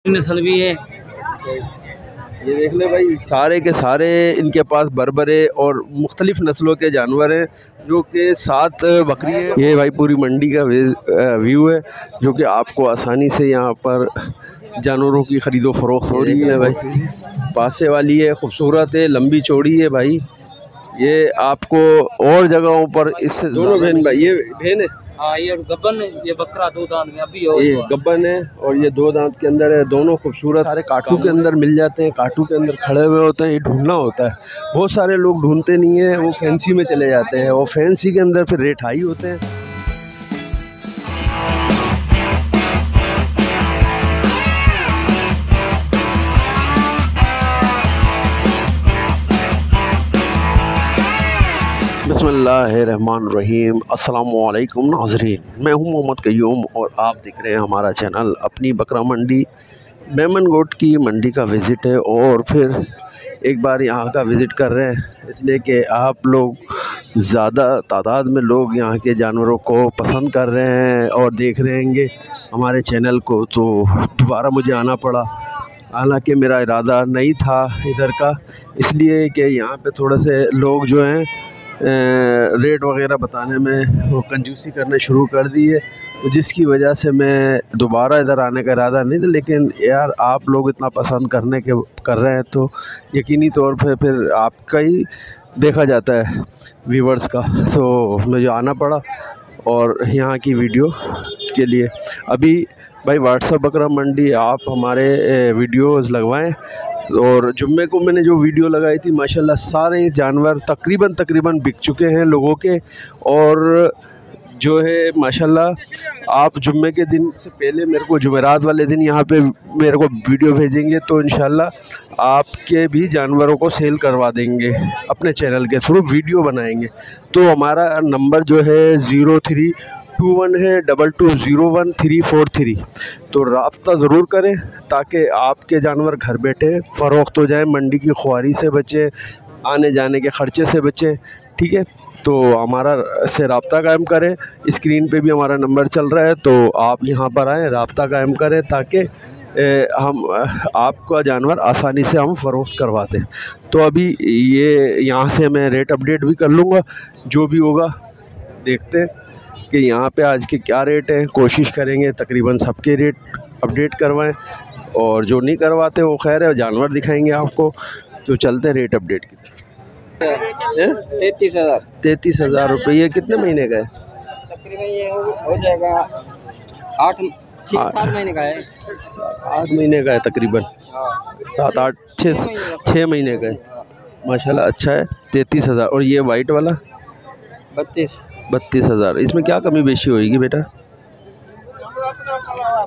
नस्ल भी है। ये देख ले भाई, सारे के सारे इनके पास बरबरे और मुख्तलिफ़ नस्लों के जानवर हैं, जो कि 7 बकरी है। ये भाई पूरी मंडी का व्यू है, जो कि आपको आसानी से यहाँ पर जानवरों की ख़रीदो फरोख्त हो रही है। भाई पासे वाली है, खूबसूरत है, लंबी चौड़ी है भाई। ये आपको और जगहों पर इससे दोनों बहन भाई, ये बहन है। हाँ, ये गब्बन है, ये बकरा 2 दांत में अभी ये गब्बन है और ये 2 दांत के अंदर है। दोनों खूबसूरत, सारे काटू के अंदर मिल जाते हैं, काटू के अंदर खड़े हुए होते हैं। ये ढूंढना होता है, बहुत सारे लोग ढूंढते नहीं है, वो फैंसी में चले जाते हैं और फैंसी के अंदर फिर रेट हाई होते हैं। बिस्मिल्लाहिर्रहमानिर्रहीम। अस्सलामुअलैकुम नाज़रीन, मैं हूं मोहम्मद क़य्यूम और आप देख रहे हैं हमारा चैनल अपनी बकरा मंडी। मेमन गोट की मंडी का विज़िट है और फिर एक बार यहाँ का विज़िट कर रहे हैं, इसलिए कि आप लोग ज़्यादा तादाद में लोग यहाँ के जानवरों को पसंद कर रहे हैं और देख रहे हैं हमारे चैनल को, तो दोबारा मुझे आना पड़ा। हालांकि मेरा इरादा नहीं था इधर का, इसलिए कि यहाँ पे थोड़े से लोग जो हैं रेट वगैरह बताने में वो कंजूसी करने शुरू कर दी है, तो जिसकी वजह से मैं दोबारा इधर आने का इरादा नहीं था। लेकिन यार आप लोग इतना पसंद कर रहे हैं तो यकीनी तौर पे फिर आपका ही देखा जाता है व्यूवर्स का, तो मुझे आना पड़ा और यहाँ की वीडियो के लिए। अभी भाई व्हाट्सएप बकरा मंडी आप हमारे वीडियोज़ लगवाएं, और जुम्मे को मैंने जो वीडियो लगाई थी माशाल्लाह सारे जानवर तकरीबन बिक चुके हैं लोगों के। और जो है माशाल्लाह आप जुम्मे के दिन से पहले मेरे को जुमेरात वाले दिन यहाँ पे मेरे को वीडियो भेजेंगे, तो इंशाल्लाह आपके भी जानवरों को सेल करवा देंगे, अपने चैनल के थ्रू वीडियो बनाएंगे। तो हमारा नंबर जो है 0321 है 2201 तो रब्ता ज़रूर करें ताकि आपके जानवर घर बैठे फ़रोख्त हो जाए, मंडी की ख्वारी से बचें, आने जाने के ख़र्चे से बचें। ठीक है, तो हमारा से रब्ता कायम करें। स्क्रीन पे भी हमारा नंबर चल रहा है, तो आप यहाँ पर आएँ, रब्ता कायम करें ताकि हम आपका जानवर आसानी से हम फ़रोख्त करवाते हैं। तो अभी ये यहाँ से मैं रेट अपडेट भी कर लूँगा, जो भी होगा देखते हैं कि यहाँ पे आज के क्या रेट हैं। कोशिश करेंगे तकरीबन सबके रेट अपडेट करवाएं, और जो नहीं करवाते वो खैर है, जानवर दिखाएंगे आपको। तो चलते हैं रेट अपडेट की। 33,000 रुपये। ये कितने महीने का है? तकरीबन ये हो जाएगा 8-7 महीने का है। 8 महीने का है तकरीबन, 7-8-6 महीने का है। माशाल्लाह अच्छा है। 33,000। और ये वाइट वाला 32,000। इसमें क्या कमी बेशी होगी बेटा?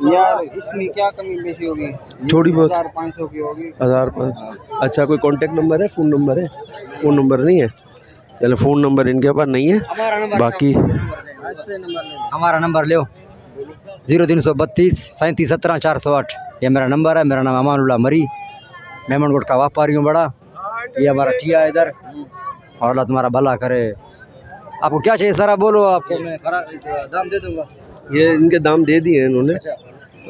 यार इसमें क्या कमी बेशी होगी, थोड़ी बहुत 1500 की होगी। 1500। अच्छा, कोई कांटेक्ट नंबर है? फ़ोन नंबर है? फ़ोन नंबर नहीं है, चलो फ़ोन नंबर इनके पास नहीं है। बाकी हमारा नंबर लो 0332 37 17 408। ये मेरा नंबर है। मेरा नाम अमानुल्लाह मरी, मेमन गोट का व्यापारी हूँ बड़ा। ये हमारा ठिया है इधर, और अल्लाह तुम्हारा भला करे। आपको क्या चाहिए सारा बोलो, आपको मैं दाम दे दूँगा। ये इनके दाम दे दिए इन्होंने।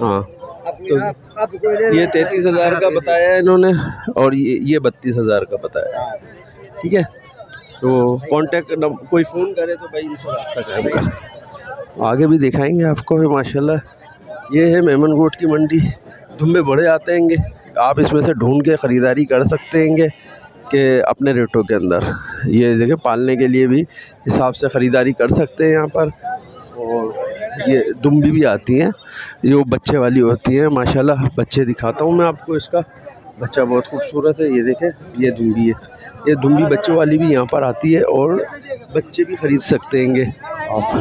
हाँ, तो ये 33,000 का बताया है इन्होंने, और ये 32,000 का बताया। ठीक है, तो कांटेक्ट कोई फ़ोन करे तो भाई इनसे रब्ता करेंगे, आगे भी दिखाएंगे आपको। माशाल्लाह ये है मेमन गोट की मंडी। दुम्बे बड़े आते हैंगे, आप इसमें से ढूंढ के ख़रीदारी कर सकते हैंगे कि अपने रेटों के अंदर। ये देखिए पालने के लिए भी हिसाब से ख़रीदारी कर सकते हैं यहाँ पर। और ये दुम्बी भी आती हैं जो बच्चे वाली होती हैं। माशाल्लाह बच्चे दिखाता हूँ मैं आपको, इसका बच्चा बहुत खूबसूरत है। ये देखें, ये दुम्बी है। ये दुम्बी बच्चों वाली भी यहाँ पर आती है और बच्चे भी ख़रीद सकते हैंगे आप।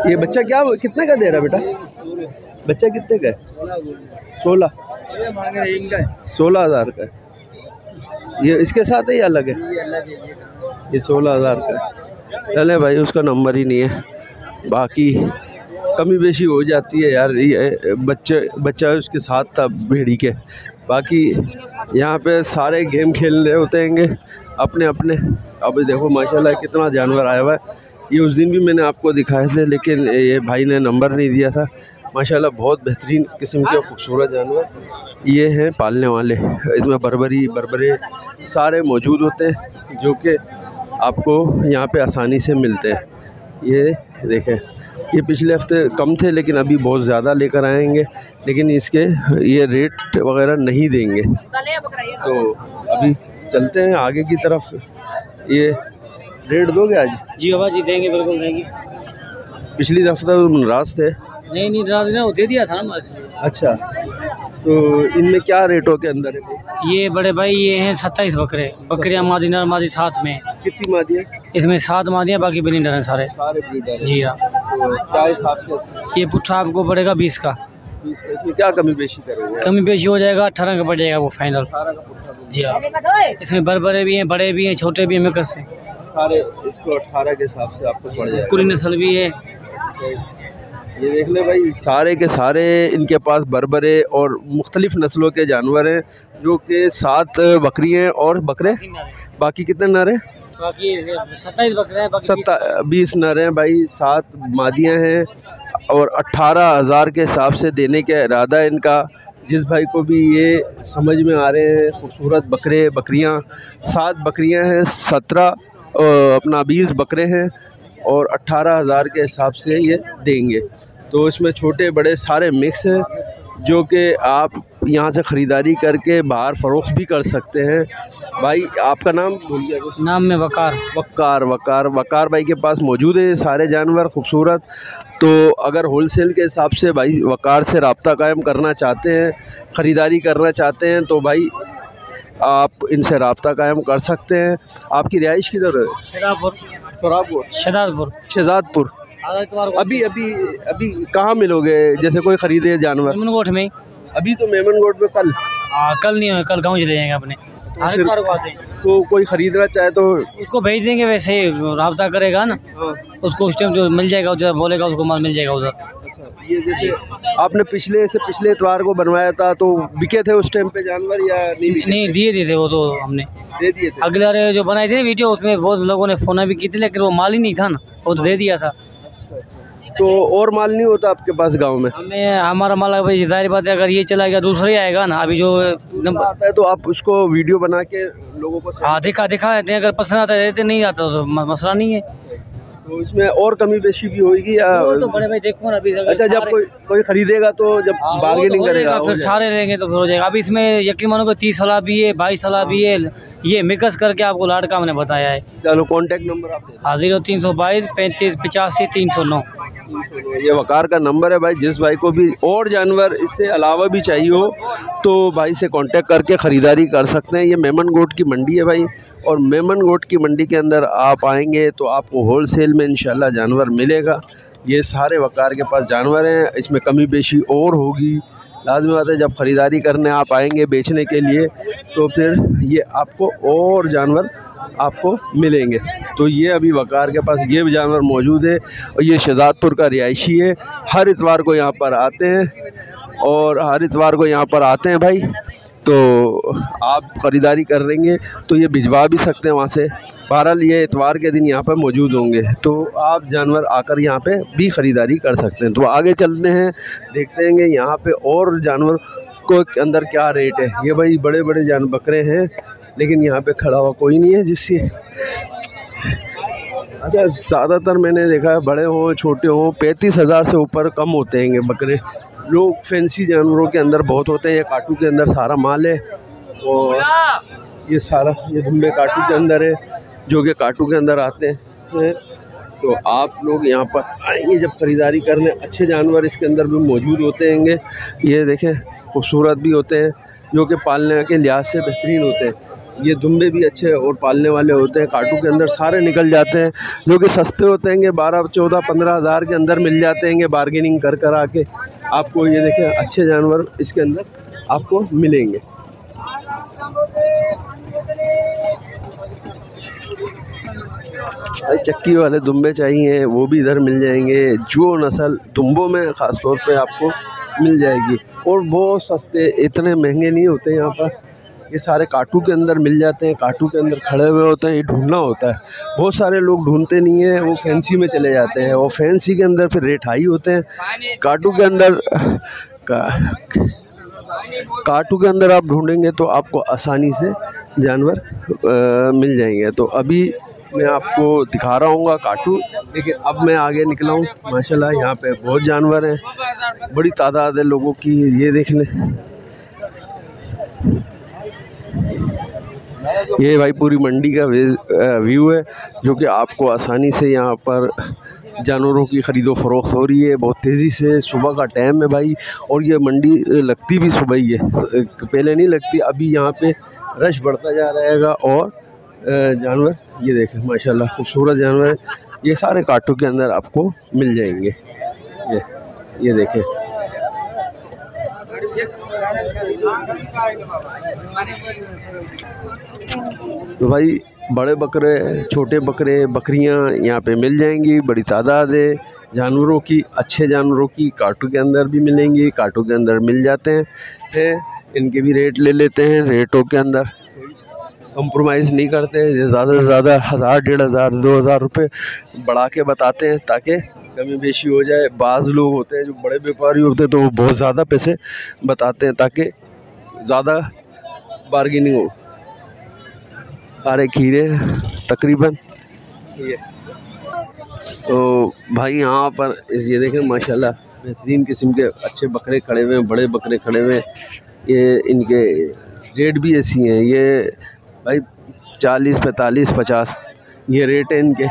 ये बच्चा क्या कितने का दे रहा है बेटा? बच्चा कितने का है? 16,000 का है। ये इसके साथ ही अलग है? ये 16,000 का है। चले भाई, उसका नंबर ही नहीं है। बाकी कमी बेशी हो जाती है यार, ये बच्चा उसके साथ था भेड़ी के। बाकी यहाँ पे सारे गेम खेल रहे होते हैंगे अपने अपने। अब देखो माशाल्लाह कितना जानवर आया हुआ है। ये उस दिन भी मैंने आपको दिखाए थे, लेकिन ये भाई ने नंबर नहीं दिया था। माशाल्लाह बहुत बेहतरीन किस्म के खूबसूरत जानवर ये हैं पालने वाले। इसमें बरबरे सारे मौजूद होते हैं जो कि आपको यहाँ पे आसानी से मिलते हैं। ये देखें, ये पिछले हफ्ते कम थे लेकिन अभी बहुत ज़्यादा लेकर आएंगे, लेकिन इसके ये रेट वगैरह नहीं देंगे। तो अभी चलते हैं आगे की तरफ। ये रेट दोगे आज? जी बाबा जी देंगे, बिल्कुल देंगे। पिछली दफ़ा तो नाराज़ थे। नहीं नाराज ना, वो दे दिया था ना। अच्छा, तो इनमें क्या रेटों के अंदर है? ये बड़े भाई ये हैं 27 बकरियाँ मादी नर मादी साथ में। कितनी मादियाँ? इसमें 7 मादियाँ, बाकी ब्रीडर हैं सारे ब्रीडर। जी हाँ। तो क्या हिसाब से? ये पुट्ठा आपको पड़ेगा 20 का। इसमें क्या कमी बेशी करोगे? कमी बेशी हो जाएगा, 18 का पड़ जाएगा वो फाइनल। जी हाँ। इसमें बड़े भी हैं, बड़े भी हैं, छोटे भी हैं, मिक्स हैं सारे। इसको 18 के हिसाब से आपको पड़ जाएगा। पूरी नस्ल भी है। ये देख ले भाई, सारे के सारे इनके पास बरबरे और मुख्तलिफ नस्लों के जानवर हैं, जो कि 7 बकरियाँ और बकरे। बाकी कितने नर हैं? बाकी 27 बकरे हैं, 20 नर हैं भाई, 7 मादियाँ हैं और 18,000 के हिसाब से देने का इरादा है इनका। जिस भाई को भी ये समझ में आ रहे हैं खूबसूरत बकरियाँ, 7 बकरियाँ हैं, 20 बकरे हैं और 18,000 के हिसाब से ये देंगे। तो इसमें छोटे बड़े सारे मिक्स हैं, जो कि आप यहाँ से ख़रीदारी करके बाहर फ़रोख्त भी कर सकते हैं। भाई आपका नाम भूल गया? नाम में वकार भाई के पास मौजूद है सारे जानवर खूबसूरत। तो अगर होलसेल के हिसाब से भाई वकार से रब्ता कायम करना चाहते हैं, ख़रीदारी करना चाहते हैं, तो भाई आप इनसे रब्ता कायम कर सकते हैं। आपकी रिहाइश किधर है? शहजादपुर। अभी कहाँ मिलोगे? जैसे कोई ख़रीदे जानवर? मेमनगोट में। अभी तो मेमनगोट में कल नहीं हो, कल गाँव चले जाएंगे अपने। तो कोई ख़रीदना चाहे तो उसको भेज देंगे, वैसे रब्ता करेगा ना। हाँ। उसको उस टाइम जो मिल जाएगा, उधर बोलेगा उसको माल मिल जाएगा उधर। अच्छा, ये जैसे आपने पिछले इतवार को बनवाया था, तो बिके थे उस टाइम पे जानवर या नहीं दिए थे वो तो हमने दे दिए थे। अगले वाले जो बनाए थे ना वीडियो, उसमें बहुत लोगों ने फ़ोन भी की थी, लेकिन वो माल ही नहीं था ना, वो तो दे दिया था। तो और माल नहीं होता आपके पास गांव में? हमारा माल भाई जाहिर बात है, अगर ये चला गया दूसरा ही आएगा ना। अभी जो आता है तो आप उसको वीडियो बना के लोगों को दिखा देते हैं, अगर पसंद आता है नहीं आता तो मसला नहीं है। तो इसमें और कमी बेशी भी होगी या? तो बड़े भाई देखो ना अभी। अच्छा, जब कोई खरीदेगा तो जब बार्गेनिंग करेगा फिर सारे लेंगे तो फिर हो जाएगा। अभी इसमें यकीन मानो 30 साल भी है, 22 साल भी है, ये मिक्स करके आपको लाडका हमने बताया है। चलो कॉन्टेक्ट नंबर आप? 0322 35 85 309। ये वकार का नंबर है भाई। जिस भाई को भी और जानवर इससे अलावा भी चाहिए हो तो भाई से कांटेक्ट करके ख़रीदारी कर सकते हैं। ये मेमन गोट की मंडी है भाई, और मेमन गोट की मंडी के अंदर आप आएंगे तो आपको होलसेल में इंशाल्लाह जानवर मिलेगा। ये सारे वकार के पास जानवर हैं, इसमें कमी बेशी और होगी, लाज़मी बात है। जब ख़रीदारी करने आप आएंगे बेचने के लिए, तो फिर ये आपको और जानवर आपको मिलेंगे। तो ये अभी वकार के पास ये भी जानवर मौजूद है, और ये शहजादपुर का रिहायशी है। हर इतवार को यहाँ पर आते हैं भाई। तो आप ख़रीदारी कर लेंगे तो ये भिजवा भी सकते हैं वहाँ से। बहरहाल ये इतवार के दिन यहाँ पर मौजूद होंगे, तो आप जानवर आकर यहाँ पे भी ख़रीदारी कर सकते हैं। तो आगे चलते हैं, देखते हैं यहाँ पे और जानवर को अंदर क्या रेट है। ये भाई बड़े बड़े बकरे हैं, लेकिन यहाँ पे खड़ा हुआ कोई नहीं है जिससे। अच्छा, ज़्यादातर मैंने देखा है बड़े हों छोटे हों 35,000 से ऊपर कम होते हैं बकरे। लोग फैंसी जानवरों के अंदर बहुत होते हैं। ये काटू के अंदर सारा माल है, और ये धुम्बे काटू के अंदर है, जो कि काटू के अंदर आते हैं। तो आप लोग यहाँ पर आएंगे जब ख़रीदारी करने, अच्छे जानवर इसके अंदर भी मौजूद होते हैं। ये देखें, खूबसूरत भी होते हैं, जो कि पालने के लिहाज से बेहतरीन होते हैं। ये दुम्बे भी अच्छे और पालने वाले होते हैं। काटू के अंदर सारे निकल जाते हैं, जो कि सस्ते होते हैं, 12, 14, 15 हज़ार के अंदर मिल जाते हैं बार्गेनिंग कर आके आपको। ये देखें, अच्छे जानवर इसके अंदर आपको मिलेंगे। चक्की वाले दुम्बे चाहिए वो भी इधर मिल जाएंगे। जो नस्ल दुम्बों में ख़ास तौर पे आपको मिल जाएगी, और बहुत सस्ते, इतने महंगे नहीं होते यहाँ पर। ये सारे काटू के अंदर मिल जाते हैं, काटू के अंदर खड़े हुए होते हैं, ये ढूंढना होता है। बहुत सारे लोग ढूंढते नहीं हैं, वो फैंसी में चले जाते हैं, और फैंसी के अंदर फिर रेट हाई होते हैं। काटू के अंदर काटू के अंदर आप ढूंढेंगे तो आपको आसानी से जानवर मिल जाएंगे। तो अभी मैं आपको दिखा रहा हूँ काटू, लेकिन अब मैं आगे निकला हूँ। माशाल्लाह यहाँ पे बहुत जानवर हैं, बड़ी तादाद है लोगों की। ये देख लें, ये भाई पूरी मंडी का व्यू है, जो कि आपको आसानी से यहाँ पर जानवरों की ख़रीदो फरोख्त हो रही है बहुत तेज़ी से। सुबह का टाइम है भाई, और ये मंडी लगती भी सुबह ही है, पहले नहीं लगती। अभी यहाँ पे रश बढ़ता जा रहेगा, और जानवर ये देखें माशाल्लाह खूबसूरत जानवर है। ये सारे काटू के अंदर आपको मिल जाएंगे। ये देखें, तो भाई बड़े बकरे, छोटे बकरे, बकरियां यहाँ पे मिल जाएंगी, बड़ी तादाद है जानवरों की। अच्छे जानवरों की काटू के अंदर भी मिलेंगी, काटू के अंदर मिल जाते हैं। इनके भी रेट ले लेते हैं, रेटों के अंदर कंप्रोमाइज़ नहीं करते। ज़्यादा से ज़्यादा 1000, 1500, 2000 रुपये बढ़ा के बताते हैं, ताकि कमी बेशी हो जाए। बाज़ लोग होते हैं जो बड़े व्यापारी होते हैं, तो वो बहुत ज़्यादा पैसे बताते हैं ताकि ज़्यादा बार्गेनिंग हो। सारे खीरे तकरीबन ये। तो भाई यहाँ पर ये देखें माशाल्लाह बेहतरीन किस्म के अच्छे बकरे खड़े हुए हैं, बड़े बकरे खड़े हुए हैं। ये इनके रेट भी ऐसी हैं, ये भाई 40, 45, 50 ये रेट है इनके,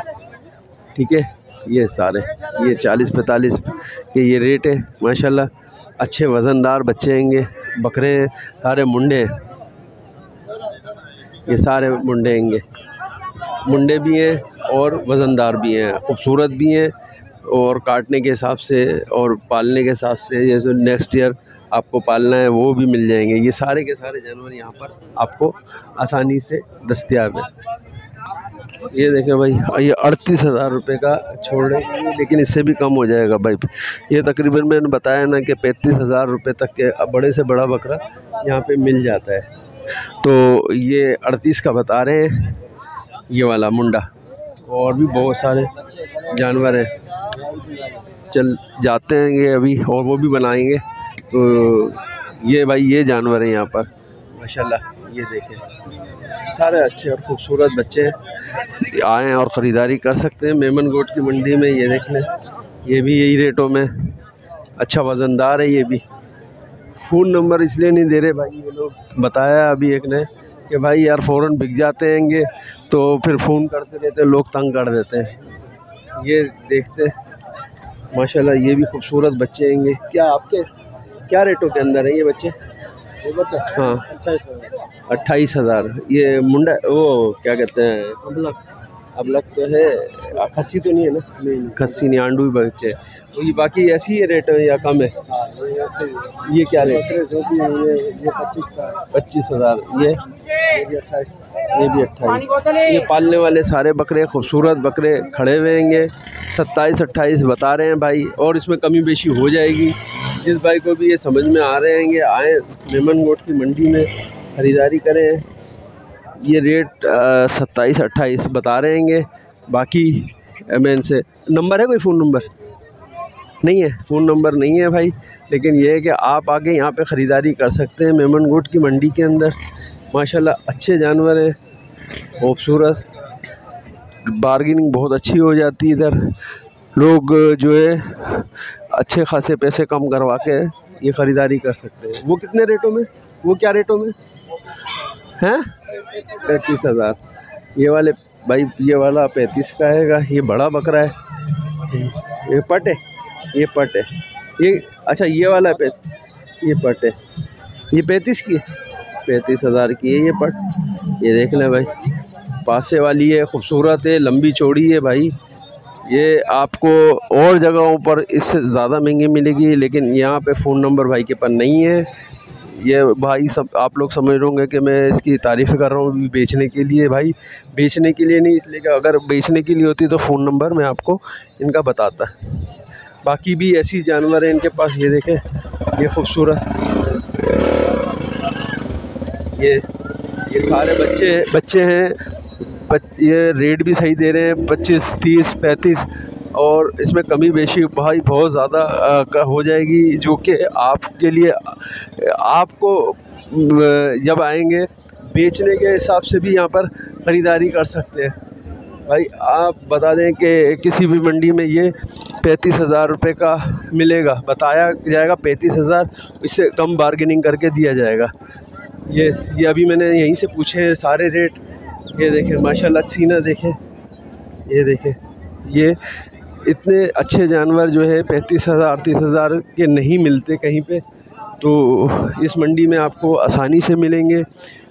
ठीक है। ये सारे ये 40, 45 के ये रेट है माशाल्लाह। अच्छे वज़नदार बच्चे हैंगे, बकरे हैं, सारे मुंडे हैं, ये सारे मुंडे हैंगे। मुंडे भी हैं और वज़नदार भी हैं, खूबसूरत भी हैं, और काटने के हिसाब से और पालने के हिसाब से जैसे नेक्स्ट ईयर आपको पालना है वो भी मिल जाएंगे। ये सारे के सारे जानवर यहाँ पर आपको आसानी से दस्तयाब है। ये देखें भाई, ये 38,000 रुपये का छोड़ रहे हैं, लेकिन इससे भी कम हो जाएगा भाई। ये तकरीबन मैंने बताया ना कि 35,000 रुपये तक के बड़े से बड़ा बकरा यहाँ पे मिल जाता है। तो ये 38 का बता रहे हैं ये वाला मुंडा। और भी बहुत सारे जानवर हैं, चल जाते हैं ये अभी, और वो भी बनाएंगे। तो ये भाई ये जानवर हैं यहाँ पर माशाल्लाह। ये देखें सारे अच्छे और ख़ूबसूरत बच्चे हैं, आएँ और ख़रीदारी कर सकते हैं मेमन गोट की मंडी में। ये देख लें, ये भी यही रेटों में अच्छा वज़नदार है। ये भी फ़ोन नंबर इसलिए नहीं दे रहे भाई, ये लोग बताया अभी एक ने कि भाई यार फ़ौरन बिक जाते हैंगे, तो फिर फ़ोन करते रहते हैं, लोग तंग कर देते हैं। ये देखते माशाल्लाह, ये भी खूबसूरत बच्चे हैंगे। क्या आपके क्या रेटों के अंदर है ये बच्चे? हाँ 28,000। ये मुंडा वो क्या कहते हैं, अबलक तो है, खस्सी तो नहीं है ना? नहीं, खस्सी नहीं, आंडू भी बच्चे। तो ये बाकी ऐसी ही रेट है या कम है? ये क्या रेट? ये 25,000। ये भी 28। ये पालने वाले सारे बकरे खूबसूरत बकरे खड़े हुए हैंगे, 27-28 बता रहे हैं भाई, और इसमें कमी बेशी हो जाएगी। जिस भाई को भी ये समझ में आ रहे हैंगे, आए मेमन गोट की मंडी में ख़रीदारी करें। ये रेट 27-28 बता रहे हैंगे। बाकी मैं इनसे, नंबर है कोई फ़ोन नंबर? नहीं है, फ़ोन नंबर नहीं है भाई, लेकिन ये है कि आप आके यहाँ पे ख़रीदारी कर सकते हैं मेमन गोट की मंडी के अंदर। माशाल्लाह अच्छे जानवर हैं, खूबसूरत, बार्गेनिंग बहुत अच्छी हो जाती है इधर। लोग जो है अच्छे खासे पैसे कम करवा के ये ख़रीदारी कर सकते हैं। वो कितने रेटों में, वो क्या रेटों में हैं? 35,000। ये वाले भाई, ये वाला 35 का है। ये बड़ा बकरा है, ये पट है, ये पट है। ये अच्छा, ये वाला ये पट है, ये 35 की, 35,000 की है ये पट। ये देख लें भाई, पासे वाली है, खूबसूरत है, लंबी चौड़ी है भाई। ये आपको और जगहों पर इससे ज़्यादा महंगी मिलेगी, लेकिन यहाँ पे फ़ोन नंबर भाई के पास नहीं है। ये भाई सब आप लोग समझ रहे होंगे कि मैं इसकी तारीफ़ कर रहा हूँ बेचने के लिए। भाई बेचने के लिए नहीं, इसलिए कि अगर बेचने के लिए होती तो फ़ोन नंबर मैं आपको इनका बताता। बाकी भी ऐसी जानवर हैं इनके पास। ये देखें, ये खूबसूरत, ये ये सारे बच्चे हैं। ये रेट भी सही दे रहे हैं, 25, 30, 35, और इसमें कमी बेशी भाई बहुत ज़्यादा का हो जाएगी, जो कि आपके लिए आपको जब आएंगे बेचने के हिसाब से भी यहाँ पर ख़रीदारी कर सकते हैं। भाई आप बता दें कि किसी भी मंडी में ये 35,000 रुपये का मिलेगा, बताया जाएगा 35,000, इससे कम बार्गेनिंग करके दिया जाएगा। ये अभी मैंने यहीं से पूछे हैं सारे रेट। ये देखें माशाल्लाह सीना देखें, ये देखें, ये इतने अच्छे जानवर जो है 35,000 30,000 के नहीं मिलते कहीं पे, तो इस मंडी में आपको आसानी से मिलेंगे।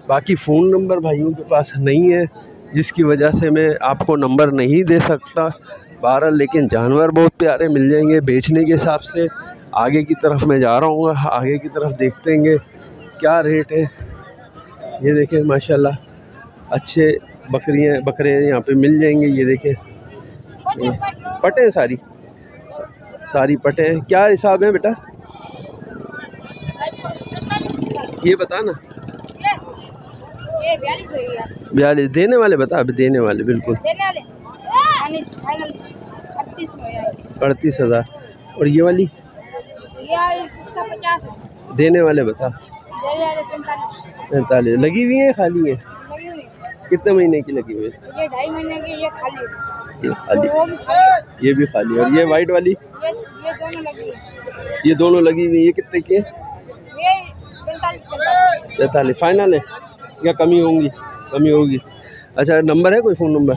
बाकी फ़ोन नंबर भाइयों के पास नहीं है, जिसकी वजह से मैं आपको नंबर नहीं दे सकता। बहरहाल लेकिन जानवर बहुत प्यारे मिल जाएंगे बेचने के हिसाब से। आगे की तरफ मैं जा रहा हूँ, आगे की तरफ देखते हैं क्या रेट है। ये देखें माशाल्लाह अच्छे बकरे यहाँ पे मिल जाएंगे। ये देखें पटे हैं, सारी पटे हैं। क्या हिसाब है बेटा, ये बता ना। ये 42 देने वाले बता, अभी देने वाले बिल्कुल 38,000। और ये वाली देने वाले बता 45। लगी हुई है खाली है? कितने महीने की लगी हुई है? ये 2.5 महीने की, ये खाली। ये खाली, वो भी खाली। ये भी खाली। और ये वाइट वाली? ये दोनों लगी है। ये दोनों लगी हुई है। ये कितने की है? ये 45। फाइनल है या कमी होगी? अच्छा, नंबर है कोई, फ़ोन नंबर?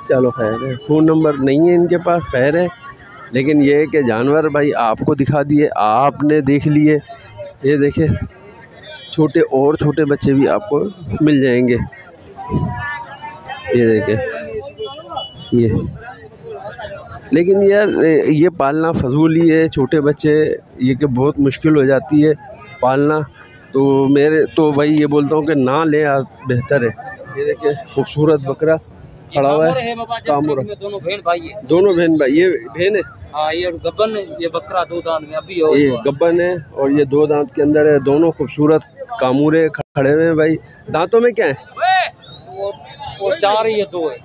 चलो खैर है, फ़ोन नंबर नहीं है इनके पास, खैर है। लेकिन ये है कि जानवर भाई आपको दिखा दिए, आपने देख लिए। ये देखे छोटे बच्चे भी आपको मिल जाएंगे। ये देखे ये, लेकिन यार ये पालना फजूल ही है, छोटे बच्चे ये कि बहुत मुश्किल हो जाती है पालना। तो मेरे तो भाई ये बोलता हूँ कि ना ले आप, बेहतर है। ये देखिए खूबसूरत बकरा खड़ा हुआ है, कामुरा। दोनों बहन भाई है। दोनों बहन भाई, ये बहन है। हाँ, ये गब्बन है, ये बकरा 2 दांत में अभी ये गब्बन है और ये 2 दांत के अंदर है। दोनों खूबसूरत कामूरे खड़े हुए हैं भाई। दांतों में क्या है? वो 4 है, ये 2 है।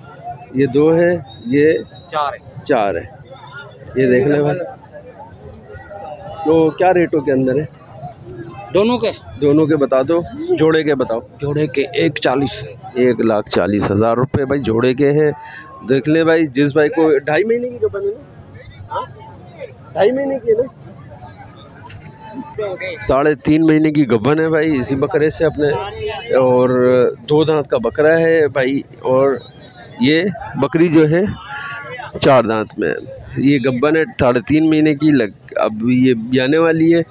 ये 2 है, ये 4 है। ये देख ले भाई। तो क्या रेटों के अंदर है दोनों के बता दो, जोड़े के बताओ। जोड़े के 1,40,000। 1,40,000 रुपये भाई जोड़े के हैं। देख ले भाई, जिस भाई को 2.5 महीने की गबन है ना, 2.5 महीने की है ना, 3.5 महीने की गबन है भाई इसी बकरे से अपने। और 2 दांत का बकरा है भाई। और ये बकरी जो है 4 दांत में। ये गब्बन है 3.5 महीने की, अब ये ब्याने वाली है।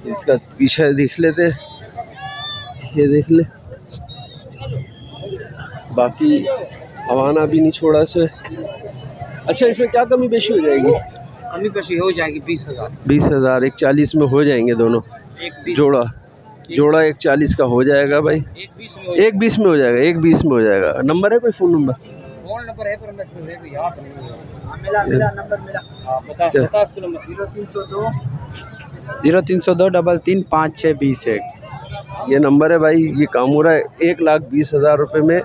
इसका पीछे देख लेते हैं, ये देख ले। बाकी हवाना भी नहीं छोड़ा से। अच्छा, इसमें क्या कमी पेशी हो जाएगी? कमी पेशी हो जाएगी 20,000। 20,000 1,40 में हो जाएंगे दोनों। जोड़ा 1,40 का हो जाएगा भाई। 1,20 में हो जाएगा, 1,20 में हो जाएगा। नंबर है कोई, फ़ोन नंबर? फ़ोन नंबर है पर मैं याद नहीं है। नंबर मिला। बता उसका नंबर। 0302 33 5621। ये नंबर है भाई। ये कामूरा 1,20,000 रुपये में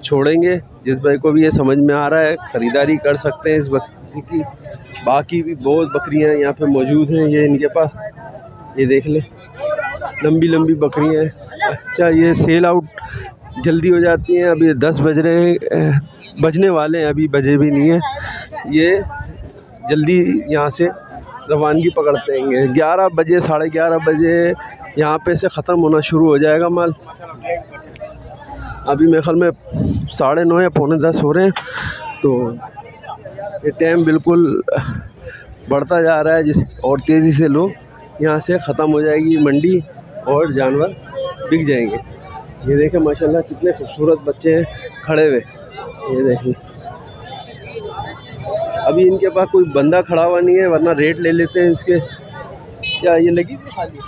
छोड़ेंगे। जिस भाई को भी ये समझ में आ रहा है ख़रीदारी कर सकते हैं इस बकरी की। बाकी भी बहुत बकरियां यहाँ पे मौजूद हैं। ये इनके पास, ये देख ले, लंबी बकरियां हैं। अच्छा, ये सेल आउट जल्दी हो जाती हैं। अभी 10 बज रहे हैं, बजने वाले हैं, अभी बजे भी नहीं है। ये जल्दी यहाँ से रवानगी पकड़ते हैं। 11 बजे 11:30 बजे यहाँ पे से ख़त्म होना शुरू हो जाएगा माल। अभी मेरे ख्याल में 9:30 या 9:45 हो रहे हैं। तो ये टाइम बिल्कुल बढ़ता जा रहा है, जिस और तेज़ी से लोग यहाँ से ख़त्म हो जाएगी मंडी और जानवर बिक जाएंगे। ये देखें माशाल्लाह कितने खूबसूरत बच्चे हैं खड़े हुए। ये देखें, अभी इनके पास कोई बंदा खड़ा हुआ नहीं है, वरना रेट ले लेते हैं इसके। क्या ये लगी थी खाली?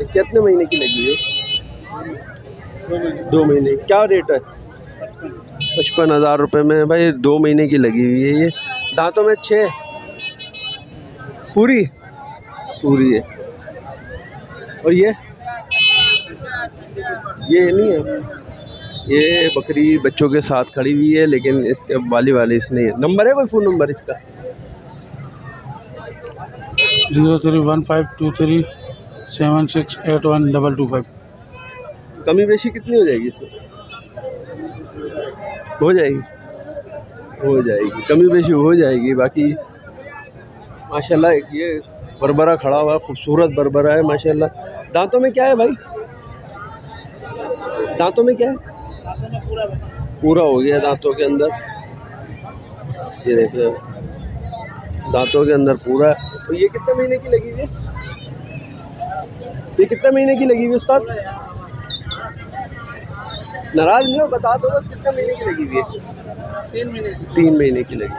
कितने महीने की लगी है? 2 महीने। क्या रेट है? 55,000 रुपये में भाई 2 महीने की लगी हुई है। ये दांतों में 6 पूरी है। और ये ये नहीं है, ये बकरी बच्चों के साथ खड़ी हुई है, लेकिन इसके वाली इसने है। नंबर है कोई फ़ोन नंबर इसका? 03152376812225। कमी बेशी कितनी हो जाएगी इसमें? हो जाएगी, हो जाएगी, कमी बेशी हो जाएगी। बाकी माशाल्लाह ये बरबरा खड़ा हुआ है, खूबसूरत बरबरा है माशाल्लाह। दांतों में क्या है भाई? दांतों में क्या है? पूरा हो गया दांतों के अंदर, ये देखो दांतों के अंदर पूरा है। तो ये कितने महीने की लगी हुई है? ये कितने महीने की लगी हुई है उस्ताद? नाराज नहीं हो, बता दो बस कितने महीने की लगी हुई है? 3 महीने की लगी।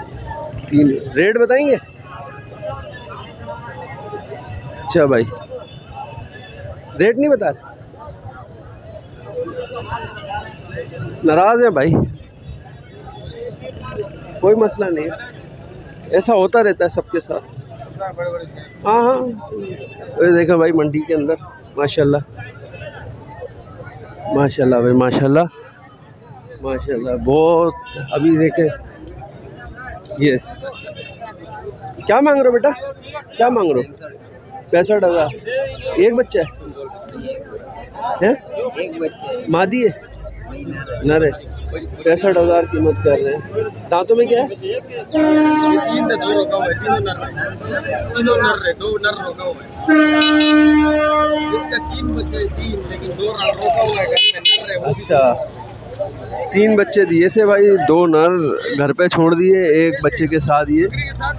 3 रेट बताएंगे? अच्छा भाई, रेट नहीं बता रहे, नाराज है भाई, कोई मसला नहीं है, ऐसा होता रहता है सबके साथ। हाँ हाँ, ये देखा भाई मंडी के अंदर माशाल्लाह माशाल्लाह भाई, माशाल्लाह माशाल्लाह बहुत। अभी देखे ये क्या मांग रहे हो बेटा, क्या मांग रहे हो? 65,000। एक बच्चा है? एक बच्चा मादी है, नर है। 65,000 कीमत कर रहे हैं। दांतों में क्या है? 3 दो रोका हुआ है, तीनों नर है, दो नर रोका हुआ है। इसका 3 बच्चे, 3 लेकिन 2 नर रोका हुआ है, घर में नर है। अच्छा, 3 बच्चे दिए थे भाई, 2 नर घर पे छोड़ दिए, एक बच्चे के साथ ये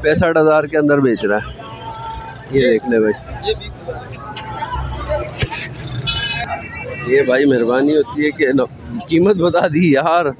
65,000 के अंदर बेच रहा है। ये देख ले भाई, ये भाई मेहरबानी होती है कि कीमत बता दी यार।